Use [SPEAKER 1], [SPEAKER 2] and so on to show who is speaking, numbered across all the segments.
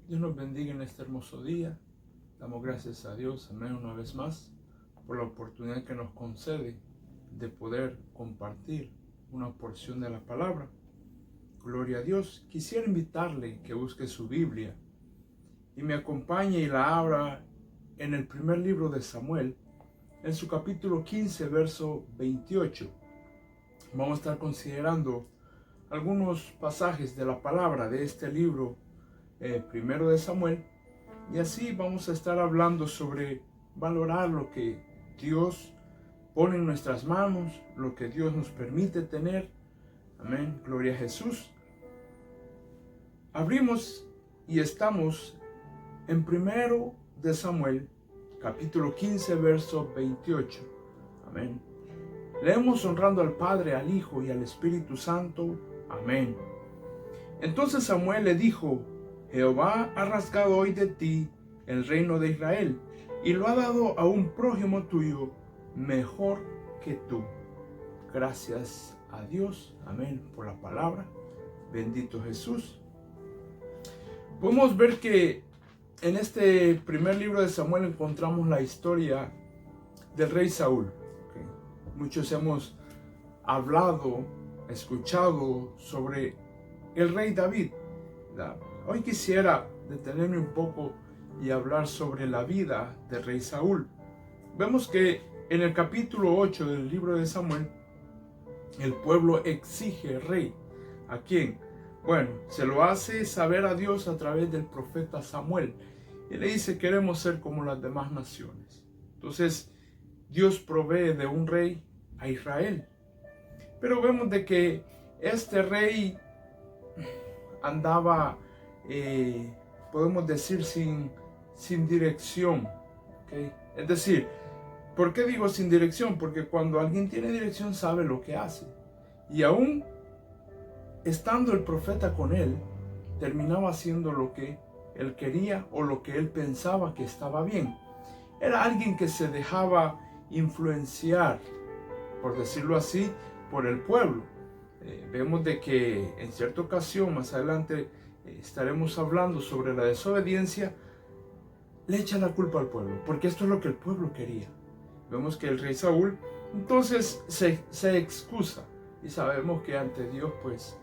[SPEAKER 1] Dios nos bendiga en este hermoso día. Damos gracias a Dios, amén, una vez más, por la oportunidad que nos concede de poder compartir una porción de la palabra. Gloria a Dios. Quisiera invitarle que busque su Biblia y me acompañe y la abra en el primer libro de Samuel, en su capítulo 15, verso 28. Vamos a estar considerando algunos pasajes de la palabra de este libro primero de Samuel, y así vamos a estar hablando sobre valorar lo que Dios pone en nuestras manos, lo que Dios nos permite tener. Amén, gloria a Jesús. Abrimos y estamos en primero de Samuel, capítulo 15, verso 28. Amén. Leemos honrando al Padre, al Hijo y al Espíritu Santo. Amén. Entonces Samuel le dijo: Jehová ha rasgado hoy de ti el reino de Israel y lo ha dado a un prójimo tuyo mejor que tú. Gracias a Dios, amén, por la palabra. Bendito Jesús. Podemos ver que en este primer libro de Samuel encontramos la historia del rey Saúl. Muchos hemos hablado, escuchado sobre el rey David. Hoy quisiera detenerme un poco y hablar sobre la vida del rey Saúl. Vemos que en el capítulo 8 del libro de Samuel, el pueblo exige rey. ¿A quién? Bueno, se lo hace saber a Dios a través del profeta Samuel. Y le dice: queremos ser como las demás naciones. Entonces, Dios provee de un rey a Israel. Pero vemos de que este rey andaba, podemos decir, sin dirección. ¿Okay? Es decir, ¿por qué digo sin dirección? Porque cuando alguien tiene dirección sabe lo que hace. Y aún estando el profeta con él, terminaba haciendo lo que él quería o lo que él pensaba que estaba bien. Era alguien que se dejaba influenciar, por decirlo así, por el pueblo. Vemos de que en cierta ocasión, más adelante estaremos hablando sobre la desobediencia, le echa la culpa al pueblo, porque esto es lo que el pueblo quería. Vemos que el rey Saúl entonces se excusa, y sabemos que ante Dios pues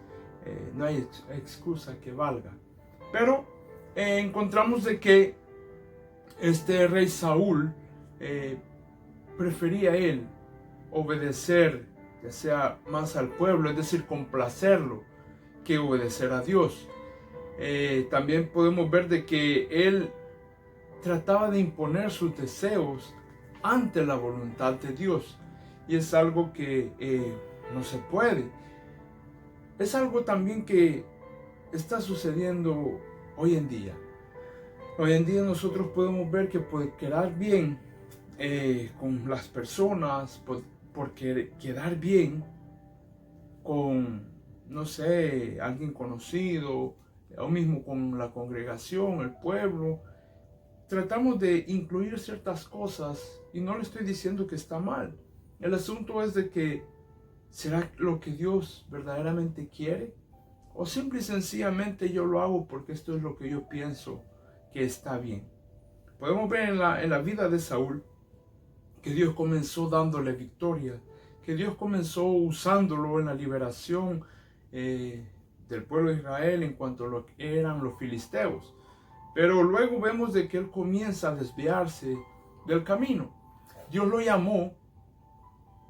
[SPEAKER 1] no hay excusa que valga. Pero encontramos de que este rey Saúl prefería él obedecer ya sea más al pueblo, es decir, complacerlo, que obedecer a Dios. También podemos ver de que él trataba de imponer sus deseos ante la voluntad de Dios, y es algo que no se puede. Es algo también que está sucediendo hoy en día. Hoy en día nosotros podemos ver que por quedar bien con las personas, por quedar bien con, no sé, alguien conocido, o mismo con la congregación, el pueblo, tratamos de incluir ciertas cosas, y no le estoy diciendo que está mal. El asunto es de que, ¿será lo que Dios verdaderamente quiere? O simple y sencillamente yo lo hago porque esto es lo que yo pienso que está bien. Podemos ver en la vida de Saúl que Dios comenzó dándole victoria, que Dios comenzó usándolo en la liberación del pueblo de Israel en cuanto a lo que eran los filisteos. Pero luego vemos de que él comienza a desviarse del camino. Dios lo llamó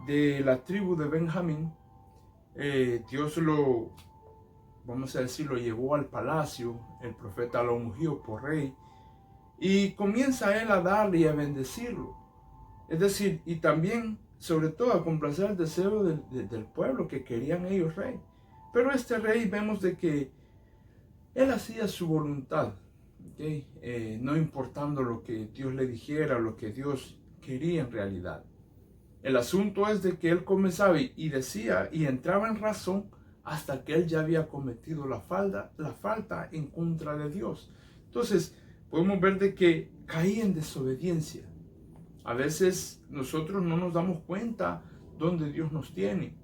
[SPEAKER 1] de la tribu de Benjamín. Dios lo, vamos a decir, lo llevó al palacio. El profeta lo ungió por rey. Y comienza él a darle y a bendecirlo. Es decir, y también, sobre todo, a complacer el deseo del pueblo que querían ellos rey. Pero este rey vemos de que él hacía su voluntad, ¿okay? No importando lo que Dios le dijera, lo que Dios quería en realidad. El asunto es de que él comenzaba y decía y entraba en razón hasta que él ya había cometido la falta en contra de Dios. Entonces, podemos ver de que caía en desobediencia. A veces nosotros no nos damos cuenta dónde Dios nos tiene,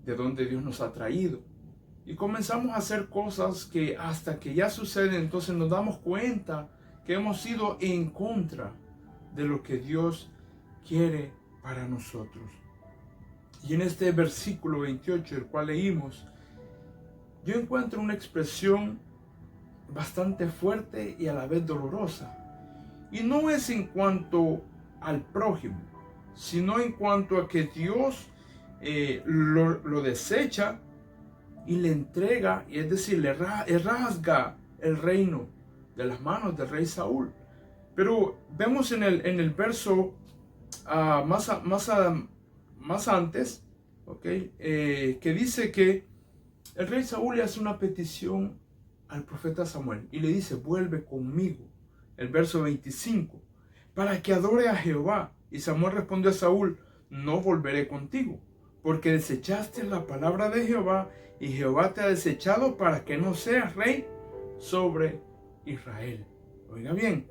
[SPEAKER 1] de dónde Dios nos ha traído. Y comenzamos a hacer cosas que hasta que ya suceden, entonces nos damos cuenta que hemos ido en contra de lo que Dios quiere para nosotros. Y en este versículo 28, el cual leímos, yo encuentro una expresión bastante fuerte y a la vez dolorosa. Y no es en cuanto al prójimo, sino en cuanto a que Dios lo desecha y le entrega, y es decir, le rasga el reino de las manos del rey Saúl. Pero vemos en el verso más antes, que dice que el rey Saúl le hace una petición al profeta Samuel y le dice: vuelve conmigo. El verso 25, para que adore a Jehová. Y Samuel respondió a Saúl: no volveré contigo, porque desechaste la palabra de Jehová, y Jehová te ha desechado para que no seas rey sobre Israel. Oiga bien,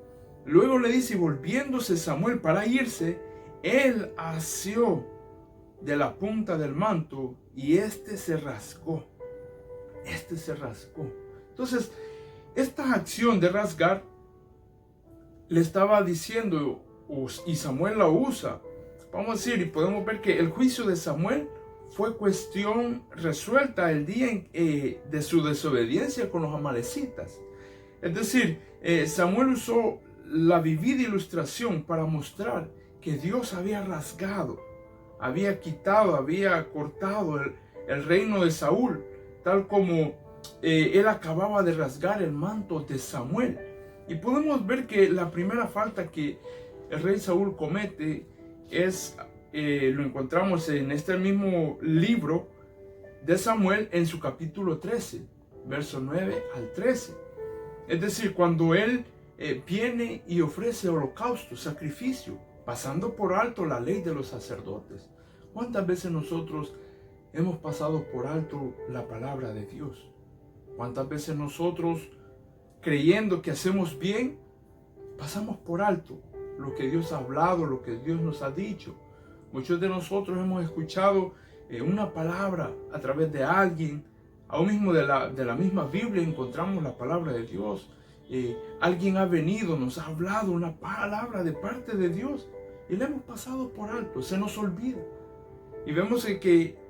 [SPEAKER 1] luego le dice: y volviéndose Samuel para irse, él asió de la punta del manto, y este se rasgó. Entonces, esta acción de rasgar le estaba diciendo, y Samuel la usa, vamos a decir, y podemos ver que el juicio de Samuel fue cuestión resuelta el día de su desobediencia con los amalecitas. Es decir, Samuel usó la vivida ilustración para mostrar que Dios había rasgado, había quitado, había cortado el reino de Saúl, tal como él acababa de rasgar el manto de Samuel. Y podemos ver que la primera falta que el rey Saúl comete es, lo encontramos en este mismo libro de Samuel en su capítulo 13, verso 9 al 13. Es decir, cuando él viene y ofrece holocausto, sacrificio, pasando por alto la ley de los sacerdotes. ¿Cuántas veces nosotros hemos pasado por alto la palabra de Dios? ¿Cuántas veces nosotros, creyendo que hacemos bien, pasamos por alto lo que Dios ha hablado, lo que Dios nos ha dicho? Muchos de nosotros hemos escuchado una palabra a través de alguien, aún mismo de la misma Biblia encontramos la palabra de Dios. Alguien ha venido, nos ha hablado una palabra de parte de Dios y la hemos pasado por alto, se nos olvida. Y vemos que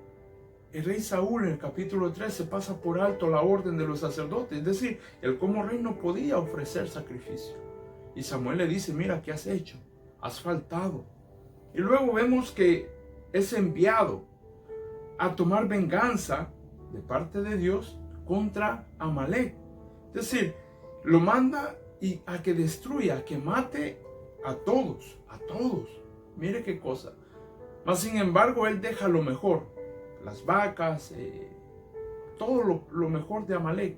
[SPEAKER 1] el rey Saúl en el capítulo 13 pasa por alto la orden de los sacerdotes, es decir, él como rey no podía ofrecer sacrificio. Y Samuel le dice: mira, ¿qué has hecho? Has faltado. Y luego vemos que es enviado a tomar venganza de parte de Dios contra Amalek. Es decir, lo manda a que destruya, a que mate a todos, a todos. Mire qué cosa. Mas sin embargo, él deja lo mejor, las vacas, todo lo mejor de Amalek.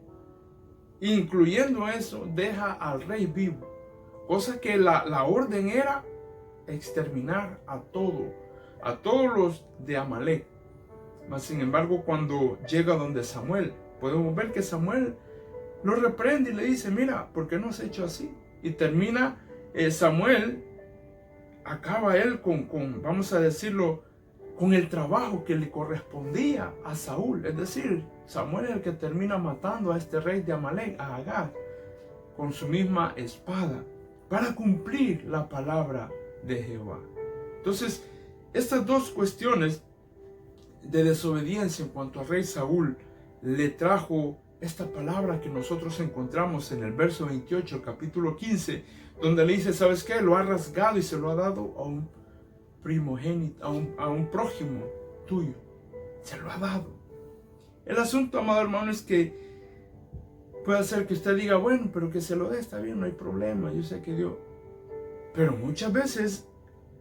[SPEAKER 1] Incluyendo eso, deja al rey vivo. Cosa que la orden era exterminar a todos los de Amalek. Mas sin embargo, cuando llega donde Samuel, podemos ver que Samuel lo reprende y le dice: mira, ¿por qué no has hecho así? Y termina Samuel, acaba él con, vamos a decirlo, con el trabajo que le correspondía a Saúl. Es decir, Samuel es el que termina matando a este rey de Amalek, a Agag, con su misma espada, para cumplir la palabra de Jehová. Entonces, estas dos cuestiones de desobediencia en cuanto al rey Saúl le trajo esta palabra que nosotros encontramos en el verso 28, capítulo 15, donde le dice: ¿sabes qué? Lo ha rasgado y se lo ha dado a un primogénito, a un prójimo tuyo. Se lo ha dado. El asunto, amado hermano, es que puede ser que usted diga: bueno, pero que se lo dé, está bien, no hay problema, yo sé que Dios. Pero muchas veces,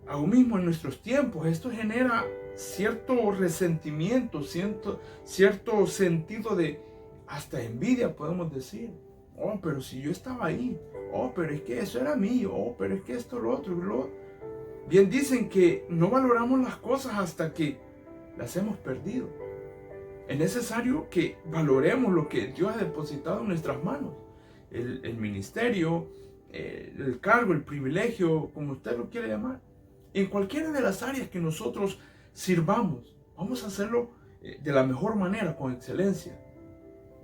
[SPEAKER 1] aún mismo en nuestros tiempos, esto genera cierto resentimiento, cierto sentido de hasta envidia, podemos decir. Oh, pero si yo estaba ahí. Oh, pero es que eso era mío. Oh, pero es que esto, lo otro. Bien dicen que no valoramos las cosas hasta que las hemos perdido. Es necesario que valoremos lo que Dios ha depositado en nuestras manos. El ministerio, el cargo, el privilegio, como usted lo quiere llamar. En cualquiera de las áreas que nosotros sirvamos, vamos a hacerlo de la mejor manera, con excelencia.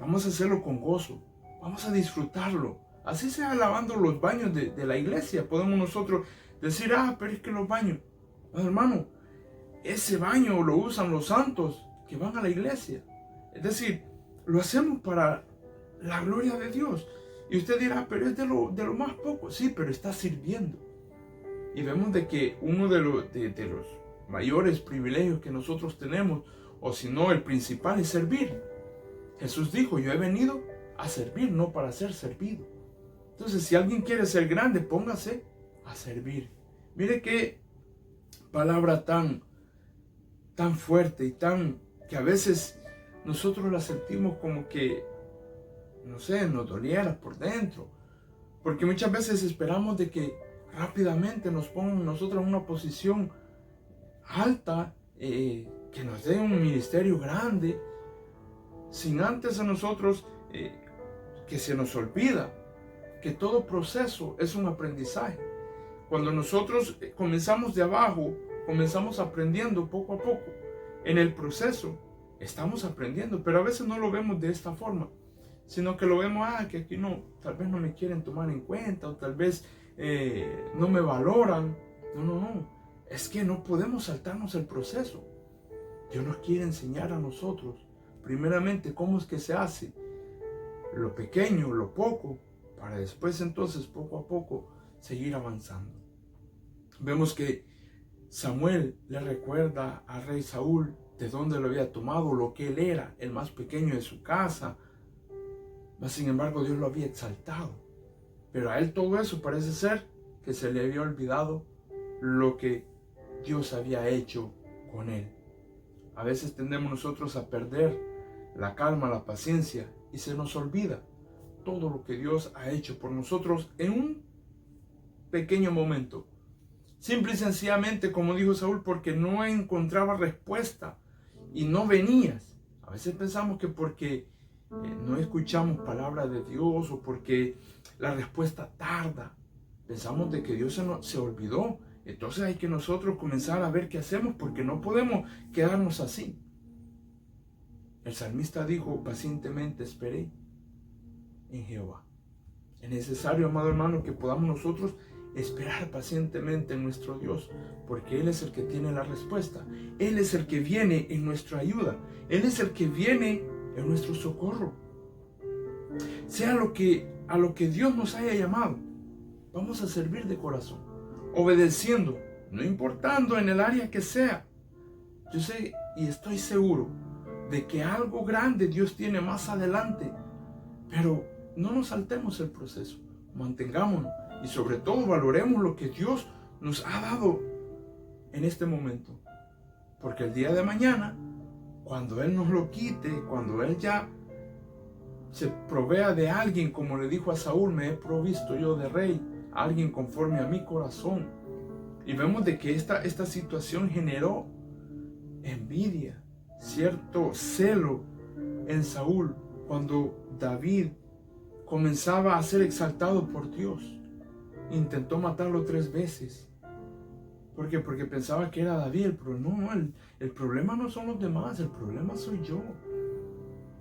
[SPEAKER 1] vamos a hacerlo con gozo, vamos a disfrutarlo. Así sea lavando los baños de la iglesia, podemos nosotros decir, pero es que los baños, hermano, ese baño lo usan los santos que van a la iglesia. Es decir, lo hacemos para la gloria de Dios. Y usted dirá, pero es de lo más poco. Sí, pero está sirviendo. Y vemos de que uno de los mayores privilegios que nosotros tenemos, o si no, el principal, es servir. Jesús dijo, yo he venido a servir, no para ser servido. Entonces, si alguien quiere ser grande, póngase a servir. Mire qué palabra tan fuerte y que a veces nosotros la sentimos como que, no sé, nos doliera por dentro. Porque muchas veces esperamos de que rápidamente nos pongan nosotros en una posición alta, que nos dé un ministerio grande, sin antes a nosotros que se nos olvida que todo proceso es un aprendizaje. Cuando nosotros comenzamos de abajo, comenzamos aprendiendo poco a poco. En el proceso estamos aprendiendo, pero a veces no lo vemos de esta forma, sino que lo vemos, que aquí no, tal vez no me quieren tomar en cuenta, o tal vez no me valoran. No, es que no podemos saltarnos el proceso. Dios nos quiere enseñar a nosotros, primeramente, cómo es que se hace lo pequeño, lo poco, para después entonces poco a poco seguir avanzando. Vemos que Samuel le recuerda al rey Saúl de dónde lo había tomado, lo que él era, el más pequeño de su casa. Mas sin embargo Dios lo había exaltado. Pero a él todo eso parece ser que se le había olvidado lo que Dios había hecho con él. A veces tendemos nosotros a perder la calma, la paciencia, y se nos olvida todo lo que Dios ha hecho por nosotros en un pequeño momento. Simple y sencillamente, como dijo Saúl, porque no encontraba respuesta y no venías. A veces pensamos que porque no escuchamos palabra de Dios, o porque la respuesta tarda, pensamos de que Dios se olvidó. Entonces hay que nosotros comenzar a ver qué hacemos, porque no podemos quedarnos así. El salmista dijo, pacientemente esperé en Jehová. Es necesario, amado hermano, que podamos nosotros esperar pacientemente en nuestro Dios, porque Él es el que tiene la respuesta. Él es el que viene en nuestra ayuda. Él es el que viene en nuestro socorro. Sea a lo que Dios nos haya llamado, vamos a servir de corazón, obedeciendo, no importando en el área que sea. Yo sé y estoy seguro de que algo grande Dios tiene más adelante, pero no nos saltemos el proceso, mantengámonos y sobre todo valoremos lo que Dios nos ha dado en este momento, porque el día de mañana, cuando Él nos lo quite, cuando Él ya se provea de alguien, como le dijo a Saúl, me he provisto yo de rey, alguien conforme a mi corazón. Y vemos de que esta situación generó envidia, cierto celo en Saúl, cuando David comenzaba a ser exaltado por Dios. Intentó matarlo 3 veces. ¿Por qué? Porque pensaba que era David, pero no, el problema no son los demás, el problema soy yo.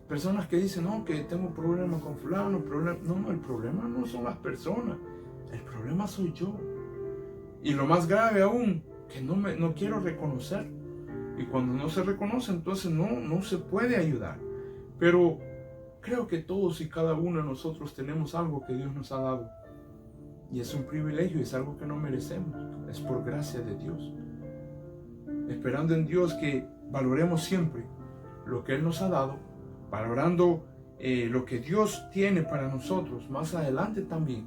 [SPEAKER 1] Personas que dicen, no, que tengo problemas con fulano, no, el problema no son las personas, el problema soy yo. Y lo más grave aún, que no quiero reconocer. Y cuando no se reconoce, entonces no se puede ayudar. Pero creo que todos y cada uno de nosotros tenemos algo que Dios nos ha dado. Y es un privilegio, es algo que no merecemos. Es por gracia de Dios. Esperando en Dios que valoremos siempre lo que Él nos ha dado, valorando lo que Dios tiene para nosotros más adelante también.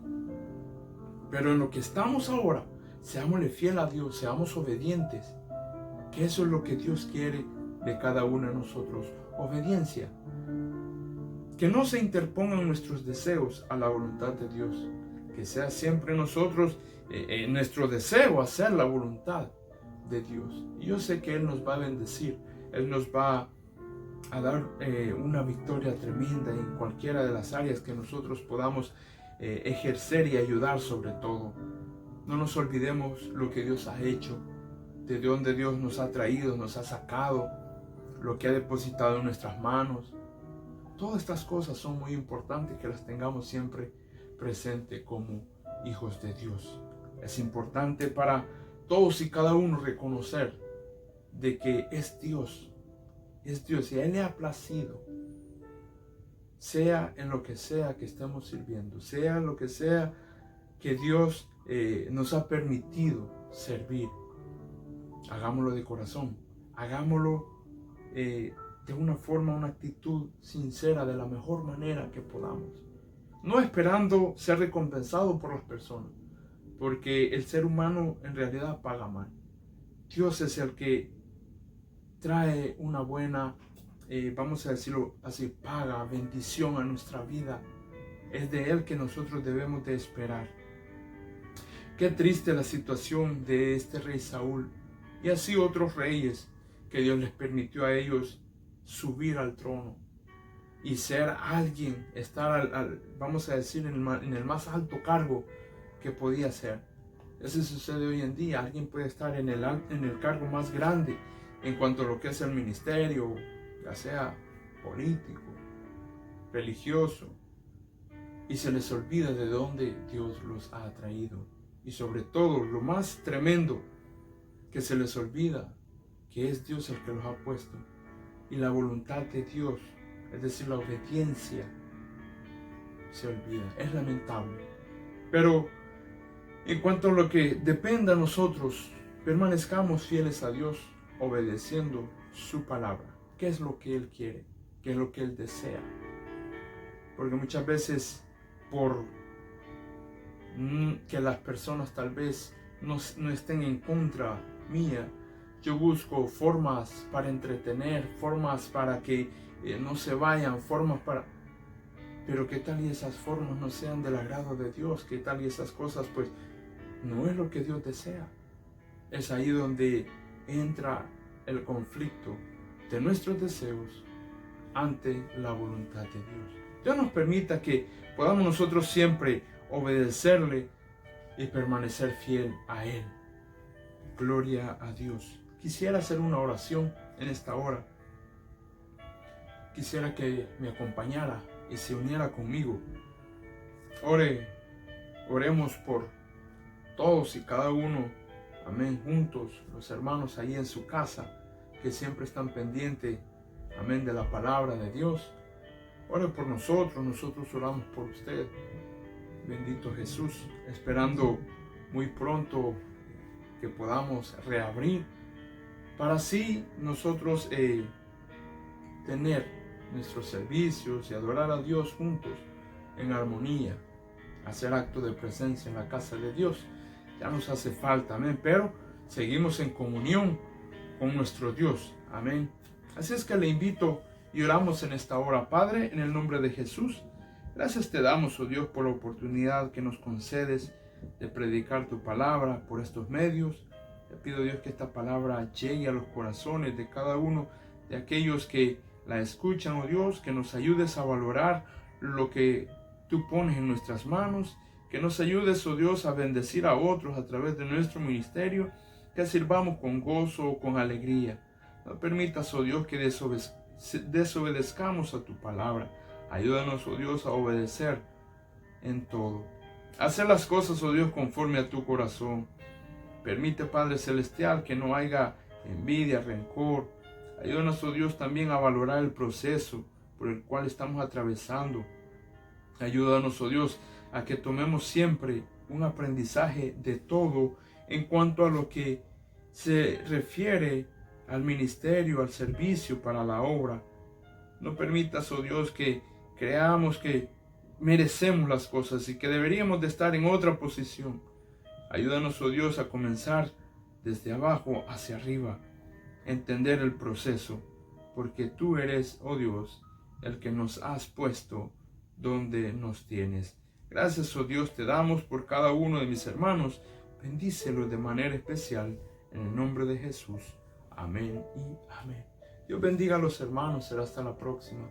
[SPEAKER 1] Pero en lo que estamos ahora, seámosle fiel a Dios, seamos obedientes. Que eso es lo que Dios quiere de cada uno de nosotros. Obediencia. Que no se interpongan nuestros deseos a la voluntad de Dios. Que sea siempre nosotros, nuestro deseo, hacer la voluntad de Dios. Y yo sé que Él nos va a bendecir. Él nos va a dar una victoria tremenda en cualquiera de las áreas que nosotros podamos ejercer y ayudar sobre todo. No nos olvidemos lo que Dios ha hecho, de dónde Dios nos ha traído, nos ha sacado, lo que ha depositado en nuestras manos. Todas estas cosas son muy importantes que las tengamos siempre presente como hijos de Dios. Es importante para todos y cada uno reconocer de que es Dios y a Él le ha placido, sea en lo que sea que estemos sirviendo, sea en lo que sea que Dios nos ha permitido servir. Hagámoslo de corazón, hagámoslo de una forma, una actitud sincera, de la mejor manera que podamos. No esperando ser recompensado por las personas, porque el ser humano en realidad paga mal. Dios es el que trae una buena, vamos a decirlo así, paga, bendición a nuestra vida. Es de Él que nosotros debemos de esperar. Qué triste la situación de este rey Saúl y así otros reyes que Dios les permitió a ellos subir al trono y ser alguien, estar, vamos a decir, en el más alto cargo que podía ser. Eso sucede hoy en día. Alguien puede estar en el cargo más grande en cuanto a lo que es el ministerio, ya sea político, religioso, y se les olvida de dónde Dios los ha traído. Y sobre todo, lo más tremendo, que se les olvida que es Dios el que los ha puesto. Y la voluntad de Dios, es decir, la obediencia, se olvida. Es lamentable. Pero en cuanto a lo que dependa de nosotros, permanezcamos fieles a Dios, obedeciendo su palabra. ¿Qué es lo que Él quiere? ¿Qué es lo que Él desea? Porque muchas veces, por que las personas tal vez no estén en contra mía, yo busco formas para entretener, formas para que no se vayan, formas para... Pero qué tal y esas formas no sean del agrado de Dios, qué tal y esas cosas pues no es lo que Dios desea. Es ahí donde entra el conflicto de nuestros deseos ante la voluntad de Dios. Dios nos permita que podamos nosotros siempre obedecerle y permanecer fiel a Él. Gloria a Dios. Quisiera hacer una oración en esta hora. Quisiera que me acompañara y se uniera conmigo. Oremos por todos y cada uno. Amén. Juntos, los hermanos ahí en su casa, que siempre están pendientes, amén, de la palabra de Dios. Ore por nosotros oramos por usted. Bendito Jesús, esperando muy pronto que podamos reabrir para así nosotros tener nuestros servicios y adorar a Dios juntos en armonía, hacer acto de presencia en la casa de Dios. Ya nos hace falta, amén, pero seguimos en comunión con nuestro Dios, amén. Así es que le invito y oramos en esta hora. Padre, en el nombre de Jesús, gracias te damos, oh Dios, por la oportunidad que nos concedes de predicar tu palabra por estos medios. Te pido, Dios, que esta palabra llegue a los corazones de cada uno de aquellos que la escuchan, oh Dios, que nos ayudes a valorar lo que tú pones en nuestras manos, que nos ayudes, oh Dios, a bendecir a otros a través de nuestro ministerio, que sirvamos con gozo, con alegría. No permitas, oh Dios, que desobedezcamos a tu palabra. Ayúdanos, oh Dios, a obedecer en todo. Hacer las cosas, oh Dios, conforme a tu corazón. Permite, Padre Celestial, que no haya envidia, rencor. Ayúdanos, oh Dios, también a valorar el proceso por el cual estamos atravesando. Ayúdanos, oh Dios, a que tomemos siempre un aprendizaje de todo en cuanto a lo que se refiere al ministerio, al servicio para la obra. No permitas, oh Dios, que creamos que merecemos las cosas y que deberíamos de estar en otra posición. Ayúdanos, oh Dios, a comenzar desde abajo hacia arriba, entender el proceso, porque tú eres, oh Dios, el que nos has puesto donde nos tienes. Gracias, oh Dios, te damos por cada uno de mis hermanos. Bendícelos de manera especial en el nombre de Jesús. Amén y amén. Dios bendiga a los hermanos. Será hasta la próxima.